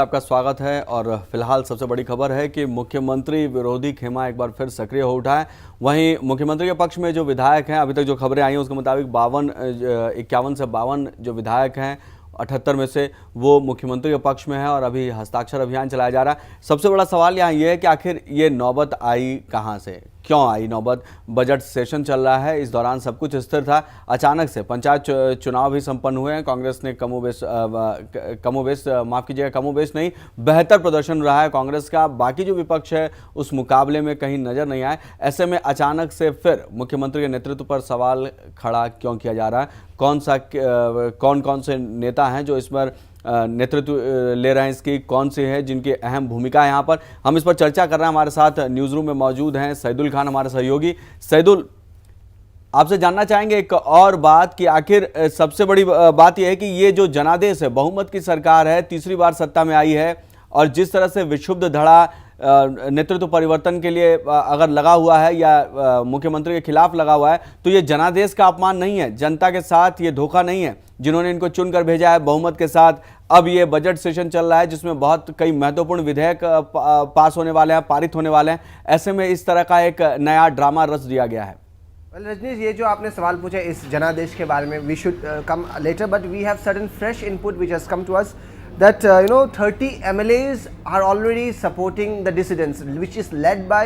आपका स्वागत है। और फिलहाल सबसे बड़ी खबर है कि मुख्यमंत्री विरोधी खेमा एक बार फिर सक्रिय हो उठा है। वहीं मुख्यमंत्री के पक्ष में जो विधायक हैं, अभी तक जो खबरें आई हैं उसके मुताबिक 51 से 52 जो विधायक हैं 78 में से वो मुख्यमंत्री के पक्ष में है और अभी हस्ताक्षर अभियान चलाया जा रहा है। सबसे बड़ा सवाल यहाँ ये है कि आखिर ये नौबत आई कहाँ से, क्यों आई नौबत? बजट सेशन चल रहा है, इस दौरान सब कुछ स्थिर था। अचानक से पंचायत चुनाव भी संपन्न हुए हैं। कांग्रेस ने कमोबेश नहीं, बेहतर प्रदर्शन रहा है कांग्रेस का। बाकी जो विपक्ष है उस मुकाबले में कहीं नजर नहीं आए। ऐसे में अचानक से फिर मुख्यमंत्री के नेतृत्व पर सवाल खड़ा क्यों किया जा रहा है? कौन कौन से नेता हैं जो इस पर नेतृत्व ले रहे हैं, इसकी कौन सी है जिनकी अहम भूमिका है? यहाँ पर हम इस पर चर्चा कर रहे हैं। हमारे साथ न्यूज़ रूम में मौजूद हैं सैदुल खान, हमारे सहयोगी। सैदुल, आपसे जानना चाहेंगे एक और बात कि आखिर सबसे बड़ी बात यह है कि ये जो जनादेश है, बहुमत की सरकार है, तीसरी बार सत्ता में आई है और जिस तरह से विक्षुब्ध धड़ा नेतृत्व परिवर्तन के लिए अगर लगा हुआ है या मुख्यमंत्री के खिलाफ लगा हुआ है, तो ये जनादेश का अपमान नहीं है, जनता के साथ ये धोखा नहीं है जिन्होंने इनको चुनकर भेजा है बहुमत के साथ। अब ये बजट सेशन चल रहा है जिसमें बहुत कई महत्वपूर्ण विधेयक पास होने वाले हैं, पारित होने वाले हैं। ऐसे में इस तरह का एक नया ड्रामा रच दिया गया है। Well, रजनीश, ये जो आपने सवाल पूछा इस जनादेश के बारे में, we should come later, but we have certain fresh input which has come to us that 30 MLAs are already supporting the dissidents, which is led by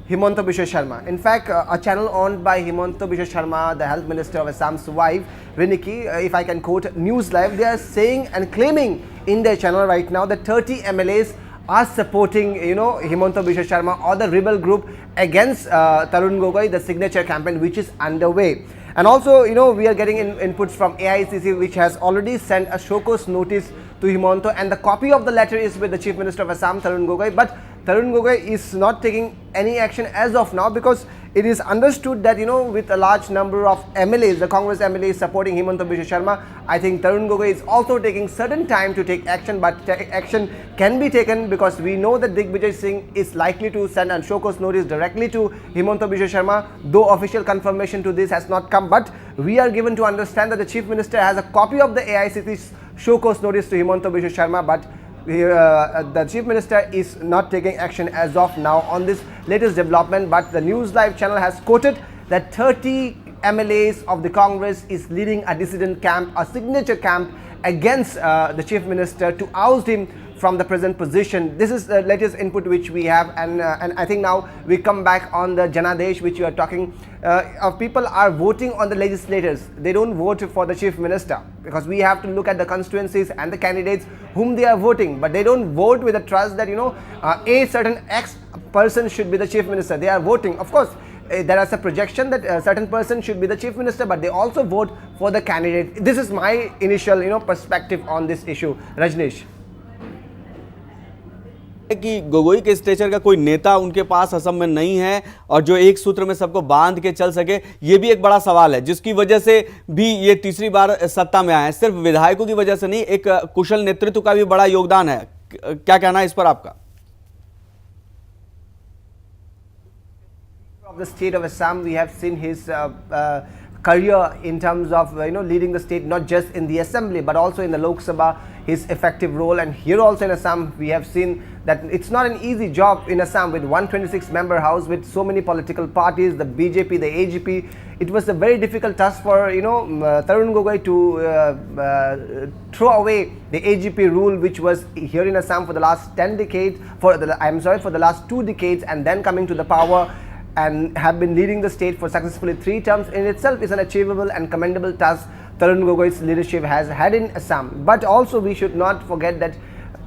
Himanta Biswa Sharma. In fact, a channel owned by Himanta Biswa Sharma, the health minister of Assam's wife, Riniki, if I can quote News Live, they are saying and claiming in their channel right now that 30 MLAs are supporting Himanta Biswa Sharma or the rebel group against Tarun Gogoi, the signature campaign which is underway. And also, we are getting inputs from AICC, which has already sent a show cause notice to Himanta, and the copy of the letter is with the Chief Minister of Assam, Tarun Gogoi. But Tarun Gogoi is not taking any action as of now, because it is understood that with a large number of MLAs, the Congress MLAs supporting Himanta Biswa Sharma, I think Tarun Gogoi is also taking certain time to take action, but action can be taken because we know that Digvijay Singh is likely to send a show cause notice directly to Himanta Biswa Sharma, though official confirmation to this has not come. But we are given to understand that the Chief Minister has a copy of the AICC's show cause notice to Himanta Biswa Sharma, but the Chief Minister is not taking action as of now on this latest development. But the News Live channel has quoted that 30 MLAs of the Congress is leading a dissident camp, a signature camp against the Chief Minister to oust him from the present position. This is the latest input which we have, and I think now we come back on the Janadesh which you are talking. People are voting on the legislators. They don't vote for the Chief Minister, because we have to look at the constituencies and the candidates whom they are voting, but they don't vote with the trust that a certain X person should be the Chief Minister. They are voting, of course, there is a projection that a certain person should be the Chief Minister, but they also vote for the candidate. This is my initial perspective on this issue. Rajneesh, कि गोगोई के stretcher का कोई नेता उनके पास असम में नहीं है और जो एक सूत्र में सबको बांध के चल सके, ये भी एक बड़ा सवाल है, जिसकी वजह से भी ये तीसरी बार सत्ता में आए हैं। सिर्फ विधायकों की वजह से नहीं, एक कुशल नेतृत्व का भी बड़ा योगदान है। क्या कहना है इस पर आपका? of the state of Assam, we have seen his career in terms of leading the state, not just in the assembly but also in the Lok Sabha, his effective role. And here also in Assam we have seen that it's not an easy job in Assam with 126 member house, with so many political parties, the BJP, the AGP. It was a very difficult task for Tarun Gogoi to throw away the AGP rule which was here in Assam for the last 10 decades, for the last 2 decades, and then coming to the power and have been leading the state for successfully 3 terms. In itself is an achievable and commendable task Tarun Gogoi's leadership has had in Assam. But also we should not forget that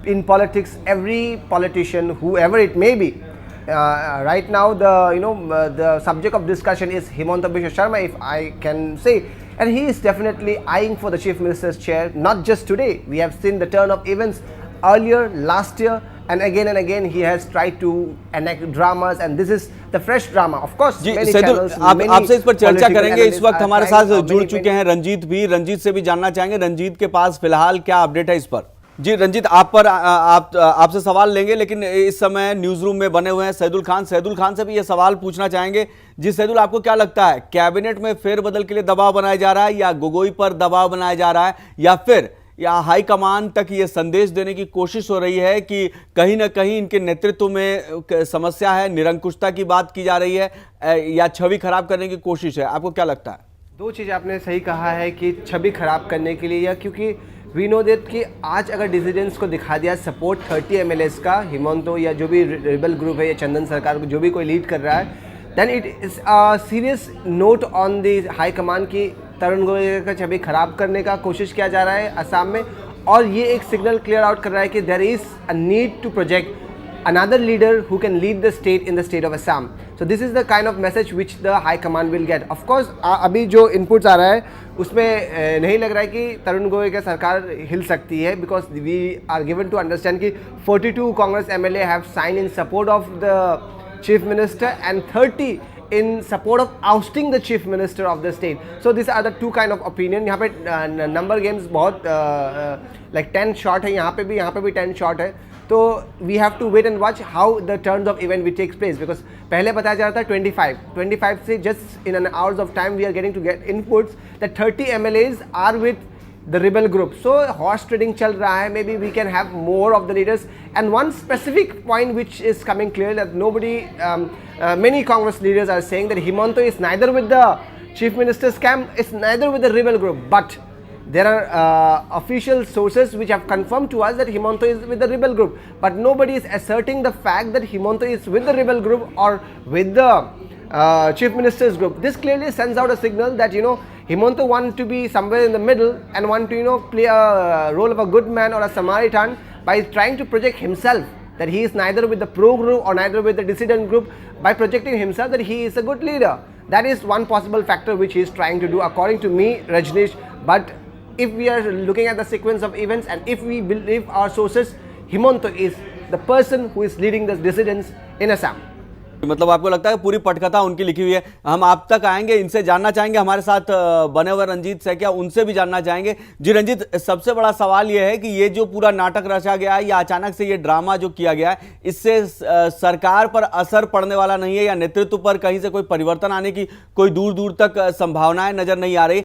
in politics, every politician, whoever it may be, right now the subject of discussion is Himanta Biswa Sharma, if I can say, and he is definitely eyeing for the Chief Minister's chair. Not just today, we have seen the turn of events earlier last year, and again he has tried to enact dramas, and this is the fresh drama. Of course, many channels, आपसे इस पर चर्चा करेंगे। इस वक्त हमारे साथ जुड़ चुके हैं रंजीत भी। रंजीत से भी जानना चाहेंगे, रंजीत के पास फिलहाल क्या अपडेट है इस पर? जी रंजीत, आपसे सवाल लेंगे, लेकिन इस समय न्यूज रूम में बने हुए हैं सैदुल खान। सैदुल खान से भी ये सवाल पूछना चाहेंगे। जी सैदुल, आपको क्या लगता है, कैबिनेट में फेरबदल के लिए दबाव बनाया जा रहा है, या गोगोई पर दबाव बनाया जा रहा है, या फिर या हाईकमान तक ये संदेश देने की कोशिश हो रही है कि कहीं ना कहीं इनके नेतृत्व में समस्या है, निरंकुशता की बात की जा रही है या छवि खराब करने की कोशिश है? आपको क्या लगता है? दो चीज़ आपने सही कहा है कि छवि खराब करने के लिए, या क्योंकि वी नो दैट कि आज अगर डिसिडेंट्स को दिखा दिया सपोर्ट 30 एमएलएस का, हिमंतो या जो भी रिबल ग्रुप है या चंदन सरकार को जो भी कोई लीड कर रहा है, then it is a serious note on the high command की तरुण गोगोई का छवि खराब करने का कोशिश किया जा रहा है असम में। और ये एक सिग्नल क्लियर आउट कर रहा है कि there is a need to project another leader who can lead the state in the state of Assam. So this is the kind of message which the high command will get. Of course अभी जो inputs आ रहा है उसमें नहीं लग रहा है कि तरुण गोगोई का सरकार हिल सकती है, because we are given to understand कि 42 Congress MLA have signed in support of the chief minister and 30 in support of ousting the chief minister of the state. So these are the two kind of opinion. यहाँ पे number games बहुत like 10 shot है, यहाँ पे भी 10 shot है। तो we have to wait and watch how the turns of event which takes place, because पहले बताया जा रहा था 25 से just in an hours of time we are getting to get inputs that 30 MLAs are with the rebel group. So horse trading चल रहा है, maybe we can have more of the leaders. And one specific point which is coming clear that many Congress leaders are saying that Himanto is neither with the chief minister's camp, is neither with the rebel group, but there are official sources which have confirmed to us that Himanto is with the rebel group, but nobody is asserting the fact that Himanto is with the rebel group or with the chief minister's group. This clearly sends out a signal that Himanto wants to be somewhere in the middle and want to play a role of a good man or a Samaritan by trying to project himself that he is neither with the pro group or neither with the dissident group, by projecting himself that he is a good leader. That is one possible factor which he is trying to do, according to me, Rajneesh. But if we are looking at the sequence of events and if we believe our sources, Himanto is the person who is leading the dissidents in Assam. मतलब आपको लगता है पूरी पटकथा उनकी लिखी हुई है? हम आप तक आएंगे, इनसे जानना चाहेंगे। हमारे साथ बने हुए रंजीत सैकिया, उनसे भी जानना चाहेंगे। जी रंजीत, सबसे बड़ा सवाल यह है कि ये जो पूरा नाटक रचा गया है या अचानक से ये ड्रामा जो किया गया है, इससे सरकार पर असर पड़ने वाला नहीं है या नेतृत्व पर कहीं से कोई परिवर्तन आने की कोई दूर दूर तक संभावनाएं नजर नहीं आ रही?